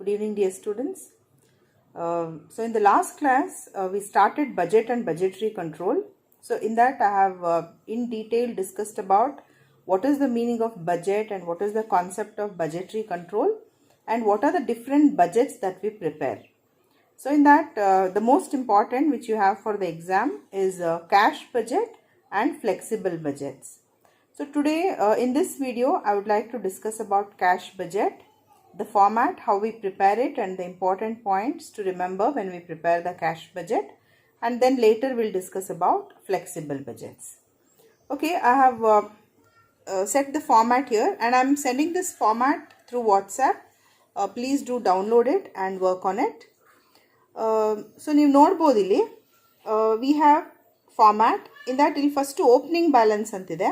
Good evening, dear students. So in the last class, we started budget and budgetary control. So in that, I have in detail discussed about what is the meaning of budget and what is the concept of budgetary control and what are the different budgets that we prepare. So in that, the most important which you have for the exam is cash budget and flexible budgets. So today in this video, I would like to discuss about cash budget, the format, how we prepare it and the important points to remember when we prepare the cash budget, and then later we'll discuss about flexible budgets. Okay, I have set the format here and I'm sending this format through WhatsApp. Please do download it and work on it. So ನೀವು ನೋಡಬಹುದು ಇಲ್ಲಿ we have format in that ಇಲ್ಲಿ first opening balance ಅಂತಿದೆ.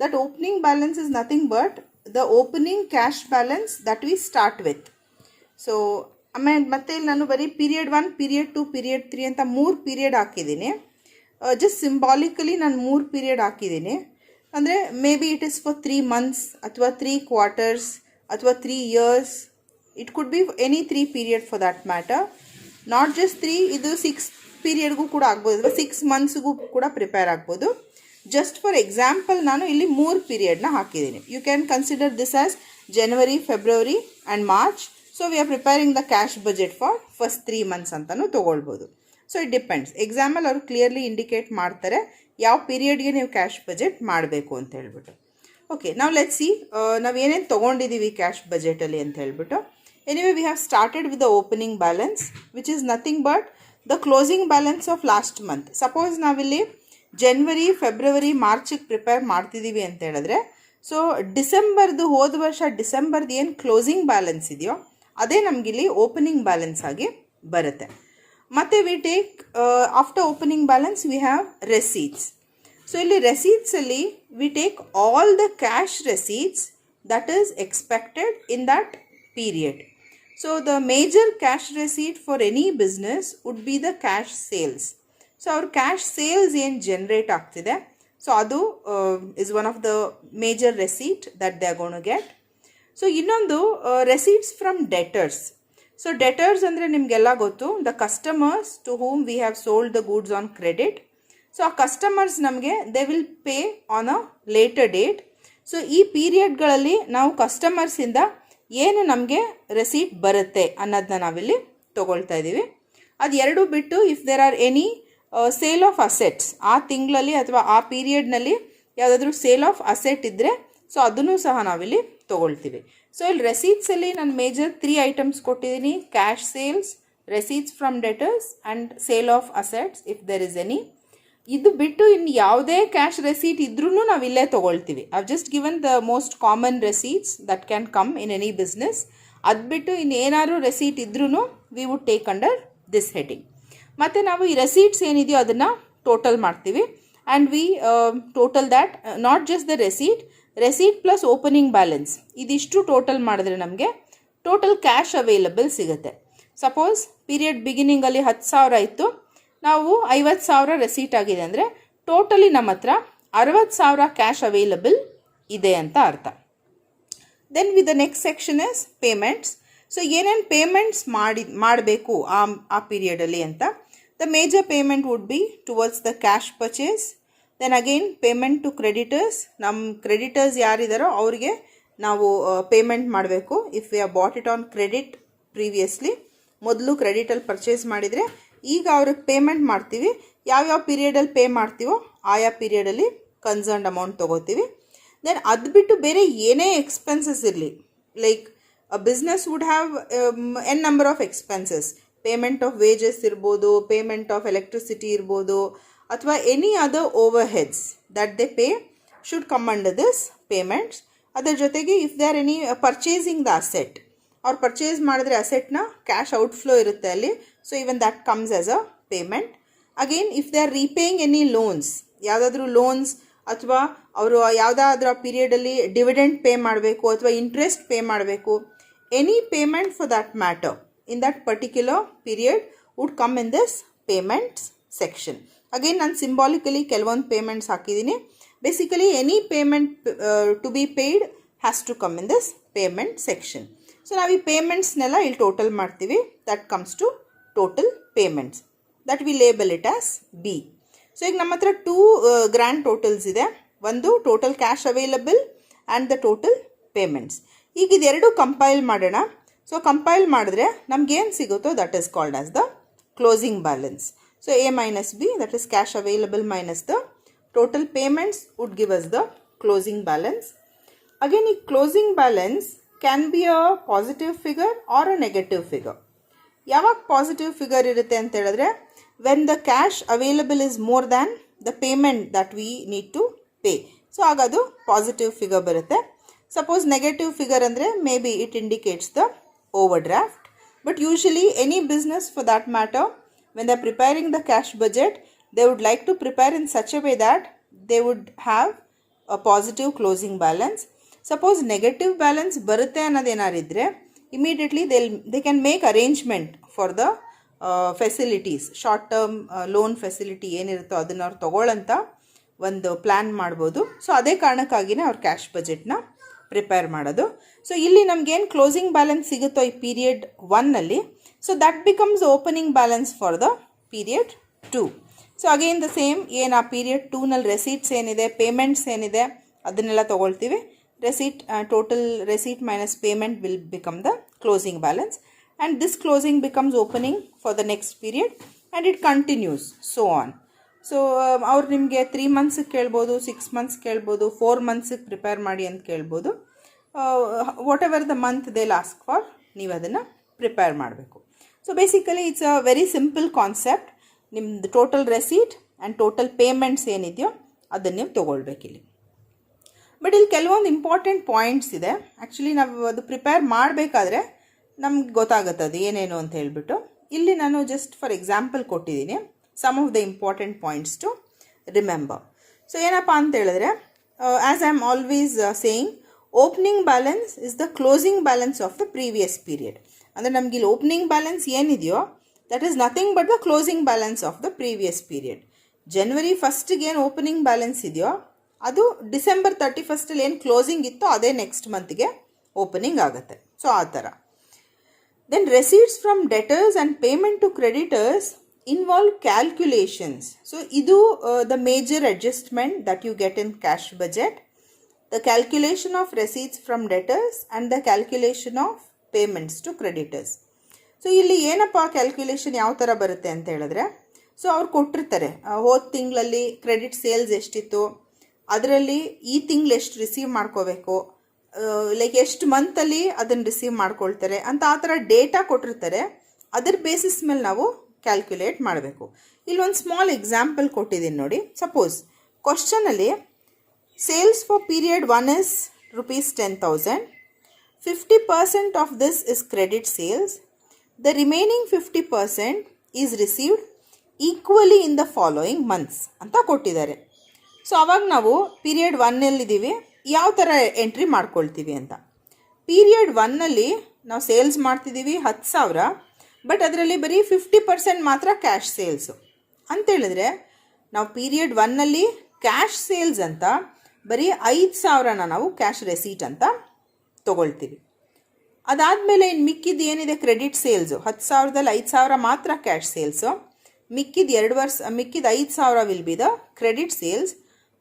That opening balance is nothing but the opening cash balance that we start with. So ಮತ್ತೆ ಇಲ್ಲಿ ನಾನು ಬರೀ period 1, period 2, period 3 ಅಂತ 3 period ಹಾಕಿದ್ದೀನಿ. Just symbolically ನಾನು 3 period ಹಾಕಿದ್ದೀನಿ. ಅಂದರೆ may be it is for 3 months ಅಥವಾ 3 quarters ಅಥವಾ 3 years. It could be any 3 period for that matter. Not just 3, ಇದು 6 ಪೀರಿಯಡ್ಗೂ ಕೂಡ ಆಗ್ಬೋದು, 6 ಮಂತ್ಸ್ಗೂ ಕೂಡ ಪ್ರಿಪೇರ್ ಆಗ್ಬೋದು. ಜಸ್ಟ್ ಫಾರ್ ಎಕ್ಸಾಂಪಲ್ ನಾನು ಇಲ್ಲಿ 3 ಪೀರಿಯಡ್ನ ಹಾಕಿದ್ದೀನಿ. You can consider this as January, February and March. So we are preparing the cash budget for first 3 months ಅಂತಲೂ ತೊಗೊಳ್ಬೋದು. So it depends. ಎಕ್ಸಾಮಲ್ಲಿ ಅವರು ಕ್ಲಿಯರ್ಲಿ ಇಂಡಿಕೇಟ್ ಮಾಡ್ತಾರೆ ಯಾವ ಪೀರಿಯಡ್ಗೆ ನೀವು ಕ್ಯಾಶ್ ಬಜೆಟ್ ಮಾಡಬೇಕು ಅಂತ ಹೇಳ್ಬಿಟ್ಟು. ಓಕೆ, ನಾವು ಲೆಟ್ಸ್ ಸಿ ನಾವು ಏನೇನು ತೊಗೊಂಡಿದ್ದೀವಿ ಕ್ಯಾಶ್ ಬಜೆಟಲ್ಲಿ ಅಂತ ಹೇಳ್ಬಿಟ್ಟು. Anyway, we have started with the opening balance, which is nothing but the closing balance of last month. Suppose navilli January, February, March prepare ಮಾಡ್ತಿದ್ದೀವಿ ಅಂತ ಹೇಳಿದ್ರೆ, ಸೊ ಡಿಸೆಂಬರ್ದು ಹೋದ ವರ್ಷ ಡಿಸೆಂಬರ್ದು ಏನು ಕ್ಲೋಸಿಂಗ್ ಬ್ಯಾಲೆನ್ಸ್ ಇದೆಯೋ ಅದೇ ನಮಗಿಲ್ಲಿ ಓಪನಿಂಗ್ ಬ್ಯಾಲೆನ್ಸ್ ಆಗಿ ಬರುತ್ತೆ. ಮತ್ತು we take after opening balance we have receipts. So ಇಲ್ಲಿ ರೆಸೀಟ್ಸಲ್ಲಿ we take all the cash receipts that is expected in that period. So the major cash receipt for any business would be the cash sales. So our cash sales ಏನು generate ಆಗ್ತಿದೆ, so ಅದು is one of the major receipt that they are going to get. So ಇನ್ನೊಂದು receipts from debtors. So debtors ಅಂದರೆ ನಿಮಗೆಲ್ಲ ಗೊತ್ತು, the customers to whom we have sold the goods on credit. So ಆ customers ನಮಗೆ they will pay on a later date. So ಈ ಪೀರಿಯಡ್ಗಳಲ್ಲಿ ನಾವು ಕಸ್ಟಮರ್ಸಿಂದ ಏನು ನಮಗೆ ರೆಸೀಟ್ ಬರುತ್ತೆ ಅನ್ನೋದನ್ನ ನಾವಿಲ್ಲಿ ತೊಗೊಳ್ತಾ ಇದ್ದೀವಿ. ಅದು ಎರಡು ಬಿಟ್ಟು if there are any sale of assets ಆ ತಿಂಗಳಲ್ಲಿ ಅಥವಾ ಆ ಪೀರಿಯಡ್ನಲ್ಲಿ ಯಾವುದಾದ್ರೂ ಸೇಲ್ ಆಫ್ ಅಸೆಟ್ ಇದ್ದರೆ ಸೊ ಅದನ್ನು ಸಹ ನಾವಿಲ್ಲಿ ತೊಗೊಳ್ತೀವಿ. ಸೊ ಇಲ್ಲಿ ರೆಸೀಟ್ಸಲ್ಲಿ ನಾನು ಮೇಜರ್ 3 ಐಟಮ್ಸ್ ಕೊಟ್ಟಿದ್ದೀನಿ: cash sales, receipts from debtors and sale of assets if there is any. ಇದು ಬಿಟ್ಟು ಇನ್ನು ಯಾವುದೇ ಕ್ಯಾಶ್ ರೆಸೀಟ್ ಇದ್ರೂ ನಾವು ಇಲ್ಲೇ ತೊಗೊಳ್ತೀವಿ. I've just given the most common receipts that can come in any business. ಅದು ಬಿಟ್ಟು ಇನ್ನೇನಾದ್ರು ರೆಸೀಟ್ ಇದ್ರೂ we would take under this heading. ಮತ್ತು ನಾವು ಈ ರೆಸೀಟ್ಸ್ ಏನಿದೆಯೋ ಅದನ್ನು ಟೋಟಲ್ ಮಾಡ್ತೀವಿ and we total that, not just the receipt plus opening balance ಇದಿಷ್ಟು ಟೋಟಲ್ ಮಾಡಿದ್ರೆ ನಮಗೆ ಟೋಟಲ್ ಕ್ಯಾಶ್ ಅವೈಲಬಲ್ ಸಿಗುತ್ತೆ. ಸಪೋಸ್ ಪೀರಿಯಡ್ ಬಿಗಿನಿಂಗಲ್ಲಿ 10,000 ಇತ್ತು, ನಾವು 50,000 ರೆಸೀಟ್ ಆಗಿದೆ ಅಂದರೆ ಟೋಟಲಿ ನಮ್ಮ ಹತ್ರ 60,000 ಕ್ಯಾಶ್ ಅವೈಲಬಲ್ ಇದೆ ಅಂತ ಅರ್ಥ. Then with the next section is payments. So ಏನೇನು ಪೇಮೆಂಟ್ಸ್ ಮಾಡಬೇಕು ಆ ಪೀರಿಯಡಲ್ಲಿ ಅಂತ. The major payment would be towards the cash purchase. Then again payment to creditors. ನಮ್ಮ ಕ್ರೆಡಿಟರ್ಸ್ ಯಾರಿದ್ದಾರೋ ಅವ್ರಿಗೆ ನಾವು ಪೇಮೆಂಟ್ ಮಾಡಬೇಕು. If we have bought it on credit previously, ಮೊದಲು ಕ್ರೆಡಿಟಲ್ಲಿ ಪರ್ಚೇಸ್ ಮಾಡಿದರೆ ಈಗ ಅವ್ರಿಗೆ ಪೇಮೆಂಟ್ ಮಾಡ್ತೀವಿ. ಯಾವ್ಯಾವ ಪೀರಿಯಡಲ್ಲಿ ಪೇ ಮಾಡ್ತೀವೋ ಆಯಾ ಪೀರಿಯಡಲ್ಲಿ ಕನ್ಸರ್ನ್ಡ್ ಅಮೌಂಟ್ ತೊಗೋತೀವಿ. ದೆನ್ ಅದು ಬಿಟ್ಟು ಬೇರೆ ಏನೇ ಎಕ್ಸ್ಪೆನ್ಸಸ್ ಇರಲಿ, like a business would have an number of expenses. Payment of wages ಇರ್ಬೋದು, ಪೇಮೆಂಟ್ ಆಫ್ ಎಲೆಕ್ಟ್ರಿಸಿಟಿ ಇರ್ಬೋದು, ಅಥವಾ any other overheads that they pay should come under this payments. ಅದರ ಜೊತೆಗೆ if they are any purchasing the asset, ಅವ್ರು purchase ಮಾಡಿದ್ರೆ ಅಸೆಟ್ನ cash outflow ಇರುತ್ತೆ ಅಲ್ಲಿ, so even that comes as a payment. Again if they are repaying any loans, ಯಾವುದಾದ್ರೂ loans ಅಥವಾ ಅವರು ಯಾವುದಾದ್ರೂ ಪೀರಿಯಡಲ್ಲಿ ಡಿವಿಡೆಂಡ್ ಪೇ ಮಾಡಬೇಕು ಅಥವಾ ಇಂಟ್ರೆಸ್ಟ್ ಪೇ ಮಾಡಬೇಕು, any payment for that matter in that particular period would come in this payments section. Again ನಾನು symbolically ಕೆಲವೊಂದು ಪೇಮೆಂಟ್ಸ್ ಹಾಕಿದ್ದೀನಿ. Basically any payment to be paid has to come in this payment section. So ನಾವು ಈ ಪೇಮೆಂಟ್ಸ್ನೆಲ್ಲ ಇಲ್ಲಿ total ಮಾಡ್ತೀವಿ. That comes to total payments. That we label it as B. So ಈಗ ನಮ್ಮ ಹತ್ರ 2 ಗ್ರ್ಯಾಂಡ್ ಟೋಟಲ್ಸ್ ಇದೆ. ಒಂದು total cash available and the total payments. ಈಗ ಇದೆರಡು ಕಂಪೈಲ್ ಮಾಡೋಣ. ಸೊ ಕಂಪೈಲ್ ಮಾಡಿದ್ರೆ ನಮಗೇನು ಸಿಗುತ್ತೋ that is called as the closing balance. So A minus B, that is cash available minus the total payments would give us the closing balance. Again, a closing balance can be a positive figure or a negative figure. ಯಾವಾಗ positive figure ಇರುತ್ತೆ ಅಂತ ಹೇಳಿದ್ರೆ when the cash available is more than the payment that we need to pay. So ಆಗ ಅದು positive figure ಬರುತ್ತೆ. Suppose negative figure ಅಂದರೆ may be it indicates the overdraft. But usually any business for that matter, when they are preparing the cash budget, they would like to prepare in such a way that they would have a positive closing balance. Suppose negative balance barutte annadénaridre, immediately they can make arrangement for the facilities, short term loan facility ಏನಿರುತ್ತೋ ಅದನ್ನು ಅವ್ರು ತಗೊಳ್ಳಂತ ಒಂದು plan ಮಾಡ್ಬೋದು. So ಅದೇ ಕಾರಣಕ್ಕಾಗಿಯೇ ಅವ್ರು cash ಬಜೆಟ್ನ prepare ಮಾಡೋದು. So ಇಲ್ಲಿ ನಮಗೇನು ಕ್ಲೋಸಿಂಗ್ ಬ್ಯಾಲೆನ್ಸ್ ಸಿಗುತ್ತೋ ಈ period 1ನಲ್ಲಿ, so that becomes opening balance for the period 2. So again the same, ಏನು ಆ ಪೀರಿಯಡ್ 2ನಲ್ಲಿ ರೆಸೀಟ್ಸ್ ಏನಿದೆ, ಪೇಮೆಂಟ್ಸ್ ಏನಿದೆ ಅದನ್ನೆಲ್ಲ ತೊಗೊಳ್ತೀವಿ. Receipt total receipt minus payment will become the closing balance, and this closing becomes opening for the next period and it continues so on. So ಅವ್ರು ನಿಮಗೆ 3 ಮಂತ್ಸಿಗೆ ಕೇಳ್ಬೋದು, 6 months ಕೇಳ್ಬೋದು, 4 ಮಂತ್ಸಿಗೆ ಪ್ರಿಪೇರ್ ಮಾಡಿ ಅಂತ ಕೇಳ್ಬೋದು. Whatever the month they ask for, ನೀವು ಅದನ್ನು prepare ಮಾಡಬೇಕು. So basically it's a very simple concept. ನಿಮ್ಮದು total receipt and total payments ಏನಿದೆಯೋ ಅದನ್ನು ನೀವು ತೊಗೊಳ್ಬೇಕಿಲ್ಲಿ. ಬಟ್ ಇಲ್ಲಿ ಕೆಲವೊಂದು ಇಂಪಾರ್ಟೆಂಟ್ ಪಾಯಿಂಟ್ಸ್ ಇದೆ. ಆ್ಯಕ್ಚುಲಿ ನಾವು ಅದು ಪ್ರಿಪೇರ್ ಮಾಡಬೇಕಾದ್ರೆ ನಮ್ಗೆ ಗೊತ್ತಾಗುತ್ತೆ ಅದು ಏನೇನು ಅಂತ ಹೇಳ್ಬಿಟ್ಟು. ಇಲ್ಲಿ ನಾನು ಜಸ್ಟ್ ಫಾರ್ ಎಕ್ಸಾಂಪಲ್ ಕೊಟ್ಟಿದ್ದೀನಿ some of the important points to remember. So ಏನಪ್ಪ ಅಂತ ಹೇಳಿದ್ರೆ, as I am always saying, opening balance is the closing balance of the previous period. ಅಂದರೆ ನಮ್ಗೆ ಇಲ್ಲಿ ಓಪನಿಂಗ್ ಬ್ಯಾಲೆನ್ಸ್ ಏನಿದೆಯೋ that is nothing but the closing balance of the previous period. ಜನವರಿ 1ಗೆ ಏನು ಓಪನಿಂಗ್ ಬ್ಯಾಲೆನ್ಸ್ ಇದೆಯೋ ಅದು ಡಿಸೆಂಬರ್ 31 ಏನು ಕ್ಲೋಸಿಂಗ್ ಇತ್ತೋ ಅದೇ ನೆಕ್ಸ್ಟ್ ಮಂತ್ಗೆ ಓಪನಿಂಗ್ ಆಗುತ್ತೆ. ಸೊ ಆ ಥರ. Then receipts from debtors and payment to creditors involve calculations. So ಇದು the major adjustment that you get in cash budget. The calculation of receipts from debtors and the calculation of payments to creditors. So ಇಲ್ಲಿ ಏನಪ್ಪ calculation ಯಾವ ಥರ ಬರುತ್ತೆ ಅಂತ ಹೇಳಿದ್ರೆ, so ಅವ್ರು ಕೊಟ್ಟಿರ್ತಾರೆ ಹೋದ ತಿಂಗಳಲ್ಲಿ ಕ್ರೆಡಿಟ್ ಸೇಲ್ಸ್ ಎಷ್ಟಿತ್ತು, ಅದರಲ್ಲಿ ಈ ತಿಂಗಳು ಎಷ್ಟು ರಿಸೀವ್ ಮಾಡ್ಕೋಬೇಕು, ಲೈಕ್ ಎಷ್ಟು ಮಂತಲ್ಲಿ ಅದನ್ನು ರಿಸೀವ್ ಮಾಡ್ಕೊಳ್ತಾರೆ ಅಂತ ಆ ಥರ ಡೇಟಾ ಕೊಟ್ಟಿರ್ತಾರೆ. ಅದರ ಬೇಸಿಸ್ ಮೇಲೆ ನಾವು ಕ್ಯಾಲ್ಕ್ಯುಲೇಟ್ ಮಾಡಬೇಕು. ಇಲ್ಲಿ ಒಂದು ಸ್ಮಾಲ್ ಎಕ್ಸಾಂಪಲ್ ಕೊಟ್ಟಿದ್ದೀನಿ ನೋಡಿ. ಸಪೋಸ್ ಕ್ವಶನಲ್ಲಿ sales for period 1 is ₹10,000. 50% of this is credit sales. The remaining 50% is received equally in the following months ಅಂತ ಕೊಟ್ಟಿದ್ದಾರೆ. ಸೊ ಅವಾಗ ನಾವು ಪೀರಿಯಡ್ 1ನಲ್ಲಿದ್ದೀವಿ, ಯಾವ ಥರ ಎಂಟ್ರಿ ಮಾಡ್ಕೊಳ್ತೀವಿ ಅಂತ. ಪೀರಿಯಡ್ 1ನಲ್ಲಿ ನಾವು ಸೇಲ್ಸ್ ಮಾಡ್ತಿದ್ದೀವಿ 10,000, ಬಟ್ ಅದರಲ್ಲಿ ಬರೀ 50% ಮಾತ್ರ ಕ್ಯಾಶ್ ಸೇಲ್ಸು ಅಂತೇಳಿದ್ರೆ ನಾವು ಪೀರಿಯಡ್ 1ನಲ್ಲಿ ಕ್ಯಾಶ್ ಸೇಲ್ಸ್ ಅಂತ ಬರೀ 5,000ನ ನಾವು ಕ್ಯಾಶ್ ರೆಸೀಟ್ ಅಂತ ತೊಗೊಳ್ತೀವಿ. ಅದಾದಮೇಲೆ ಇನ್ನು ಮಿಕ್ಕಿದ್ದು ಏನಿದೆ ಕ್ರೆಡಿಟ್ ಸೇಲ್ಸು, 10,000ದಲ್ಲಿ 5,000 ಮಾತ್ರ ಕ್ಯಾಶ್ ಸೇಲ್ಸು, ಮಿಕ್ಕಿದ 5,000 will be the credit sales.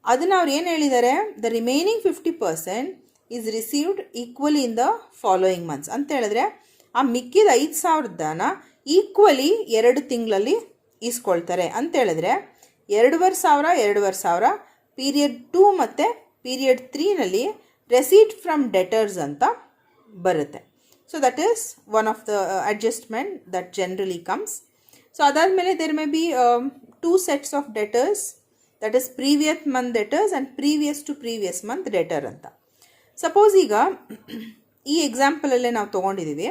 ಅದನ್ನು ಅವ್ರು ಏನು ಹೇಳಿದ್ದಾರೆ, the remaining 50% is received equally in the following months ಅಂತ ಹೇಳಿದ್ರೆ ಆ ಮಿಕ್ಕಿದ 5,000ನ ಈಕ್ವಲಿ 2 ತಿಂಗಳಲ್ಲಿ ಈಸ್ಕೊಳ್ತಾರೆ ಅಂತ ಹೇಳಿದ್ರೆ 2,500 ಪೀರಿಯಡ್ 2 ಮತ್ತು ಪೀರಿಯಡ್ 3ನಲ್ಲಿ ರೆಸೀಟ್ ಫ್ರಮ್ ಡೆಟರ್ಸ್ ಅಂತ ಬರುತ್ತೆ. So that is one of the adjustment that generally comes. So ಅದಾದಮೇಲೆ there may be 2 sets of debtors, that is previous month debtors and previous to previous month debtor ಅಂತ. Suppose ಈಗ ಈ ಎಕ್ಸಾಂಪಲಲ್ಲೇ ನಾವು ತೊಗೊಂಡಿದ್ದೀವಿ,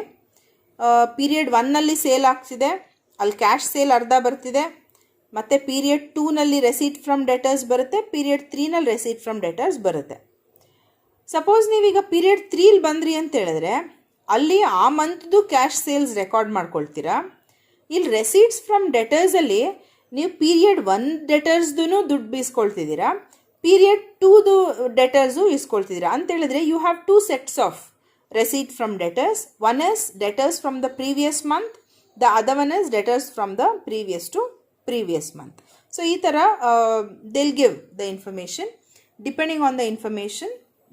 period 1ನಲ್ಲಿ sale ಆಗ್ತಿದೆ, ಅಲ್ಲಿ cash sale ಅರ್ಧ ಬರ್ತಿದೆ, ಮತ್ತು ಪೀರಿಯಡ್ 2ನಲ್ಲಿ ರೆಸೀಟ್ ಫ್ರಮ್ ಡೆಟರ್ಸ್ ಬರುತ್ತೆ, ಪೀರಿಯಡ್ 3ನಲ್ಲಿ ರೆಸೀಟ್ ಫ್ರಮ್ ಡೆಟರ್ಸ್ ಬರುತ್ತೆ. ಸಪೋಸ್ ನೀವೀಗ ಪೀರಿಯಡ್ 3ಲಿ ಬಂದ್ರಿ ಅಂತ ಹೇಳಿದ್ರೆ ಅಲ್ಲಿ ಆ ಮಂತ್ದು ಕ್ಯಾಶ್ ಸೇಲ್ಸ್ ರೆಕಾರ್ಡ್ ಮಾಡ್ಕೊಳ್ತೀರಾ. ಇಲ್ಲಿ ರೆಸೀಟ್ಸ್ ಫ್ರಮ್ ಡೆಟರ್ಸಲ್ಲಿ ನೀವು ಪೀರಿಯಡ್ 1 ಡೆಟರ್ಸ್ದು ದುಡ್ಡು ಬೀಸ್ಕೊಳ್ತಿದ್ದೀರಾ, ಪೀರಿಯಡ್ 2ದು ಡೆಟರ್ಸು ಇಸ್ಕೊಳ್ತಿದ್ದೀರಾ ಅಂತ ಹೇಳಿದ್ರೆ you have 2 sets of receipt from debtors. One is debtors from the previous month, the other one is debtors from the previous to previous month. So ee tara they'll give the information. Depending on the information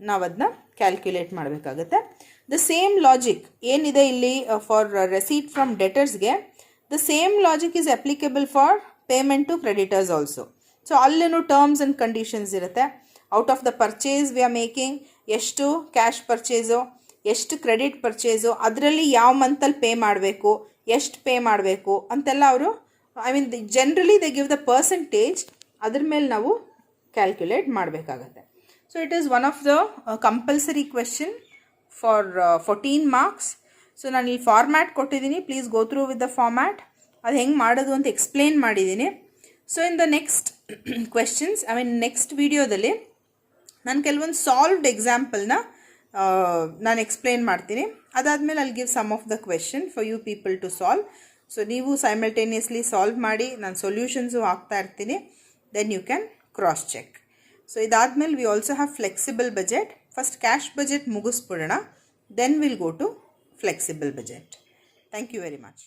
ನಾವು ಅದನ್ನ calculate ಮಾಡಬೇಕಾಗುತ್ತೆ. The same logic ಏನಿದೆ ಇಲ್ಲಿ for receipt from ಡೆಟರ್ಸ್ಗೆ, the same logic is applicable for payment to creditors also. So ಅಲ್ಲೇನು terms and conditions ಇರುತ್ತೆ. Out of the purchase we are making, ಎಷ್ಟು cash purchase, ಎಷ್ಟು ಕ್ರೆಡಿಟ್ ಪರ್ಚೇಸು, ಅದರಲ್ಲಿ ಯಾವ ಮಂತಲ್ಲಿ pay ಮಾಡಬೇಕು, ಎಷ್ಟು ಪೇ ಮಾಡಬೇಕು ಅಂತೆಲ್ಲ ಅವರು generally they give the percentage, ಅದ್ರ ಮೇಲೆ ನಾವು ಕ್ಯಾಲ್ಕುಲೇಟ್ ಮಾಡಬೇಕಾಗತ್ತೆ. So it is one of the compulsory question for 14 marks. So ನಾನು ಈ ಫಾರ್ಮ್ಯಾಟ್ ಕೊಟ್ಟಿದ್ದೀನಿ, please go through with the format. ಅದು ಹೆಂಗೆ ಮಾಡೋದು ಅಂತ ಎಕ್ಸ್ಪ್ಲೇನ್ ಮಾಡಿದ್ದೀನಿ. So in the next questions next ವಿಡಿಯೋದಲ್ಲಿ ನಾನು ಕೆಲವೊಂದು ಸಾಲ್ವ್ಡ್ ಎಕ್ಸಾಂಪಲ್ನ ನಾನು ಎಕ್ಸ್ಪ್ಲೇನ್ ಮಾಡ್ತೀನಿ. ಅದಾದಮೇಲೆ ಅಲ್ಲಿ give some of the question for you people to solve. So ನೀವು ಸೈಮಲ್ಟೇನಿಯಸ್ಲಿ ಸಾಲ್ವ್ ಮಾಡಿ, ನಾನು ಸೊಲ್ಯೂಷನ್ಸು ಹಾಕ್ತಾ ಇರ್ತೀನಿ, then you can cross check. So ಇದಾದಮೇಲೆ we also have flexible budget. First cash budget ಮುಗಿಸ್ಬಿಡೋಣ, then will go to flexible budget. Thank you very much.